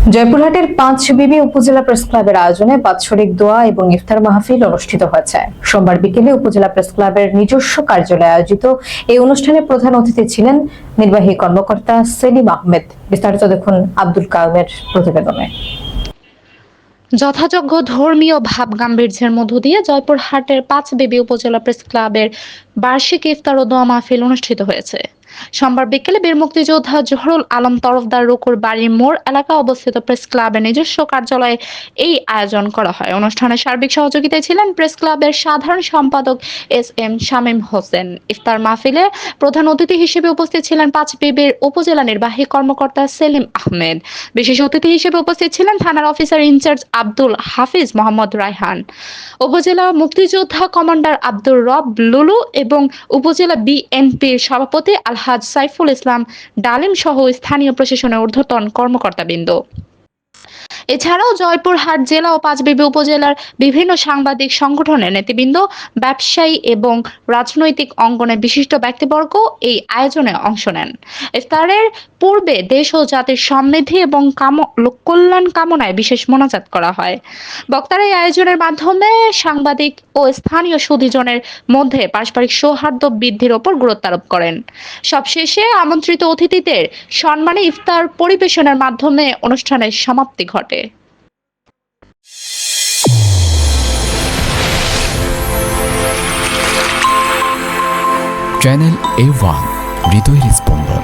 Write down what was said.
জয়পুরহাটের পাঁচবিবি উপজেলা প্রেস ক্লাবের আয়োজনে বাৎসরিক দোয়া এবং ইফতার মাহফিল অনুষ্ঠিত হয়েছে। সোমবার বিকেলে উপজেলা প্রেস ক্লাবের নিজস্ব কার্যালয়ে আয়োজিত এই অনুষ্ঠানে প্রধান অতিথি ছিলেন নির্বাহী কর্মকর্তা সেলিম আহমেদ। বিস্তারিত দেখুন আব্দুল কালামের প্রতিবেদনে। যথাযোগ্য ধর্মীয় ভাবগাম্ভীর্যের মধ্য দিয়ে জয়পুরহাটের পাঁচবিবি উপজেলা প্রেস ক্লাবের বার্ষিক ইফতার ও দোয়া মাহফিল অনুষ্ঠিত হয়েছে। সোমবার বিকেলে বীর মুক্তিযোদ্ধা জহুরুল আলম তরফদার রুকুর বাড়ির মোড় এলাকা অবস্থিত প্রেস ক্লাবের নিজস্ব কার্যালয়ে এই আয়োজন করা হয়। অনুষ্ঠানে সার্বিক সহযোগিতায় ছিলেন প্রেস ক্লাবের সাধারণ সম্পাদক এস.এম. শামীম হোসেন। ইফতার মাহফিলে প্রধান অতিথি হিসেবে উপস্থিত ছিলেন পাঁচবিবির উপজেলা নির্বাহী কর্মকর্তা সেলিম আহমেদ। বিশেষ অতিথি হিসেবে উপস্থিত ছিলেন থানার অফিসার ইনচার্জ আব্দুল হাফিজ মোহাম্মদ রায়হান, উপজেলা মুক্তিযোদ্ধা কমান্ডার আব্দুর রব লুলু এবং উপজেলা বিএনপির সভাপতি আলহাজ সাইফুল ইসলাম ডালিম সহ স্থানীয় প্রশাসনের ঊর্ধ্বতন কর্মকর্তাবৃন্দ। এছাড়াও জয়পুরহাট জেলা ও পাঁচবিবি উপজেলার বিভিন্ন সাংবাদিক সংগঠনের নেতৃবৃন্দ, ব্যবসায়ী এবং রাজনৈতিক অঙ্গনের বিশিষ্ট ব্যক্তিবর্গ এই আয়োজনে অংশ নেন। ইফতারের পূর্বে দেশ ও জাতির সমৃদ্ধি এবং কল্যাণ কামনায় বিশেষ মোনাজাত করা হয়। বক্তারা এই আয়োজনের মাধ্যমে সাংবাদিক ও স্থানীয় সুধীজনের মধ্যে পারস্পরিক সৌহার্দ্য বৃদ্ধির ওপর গুরুত্ব আরোপ করেন। সবশেষে আমন্ত্রিত অতিথিদের সম্মানে ইফতার পরিবেশনের মাধ্যমে অনুষ্ঠানের সমাপ্তি ঘটে। চ্যানেল A1 হৃদয়ের স্পন্দন।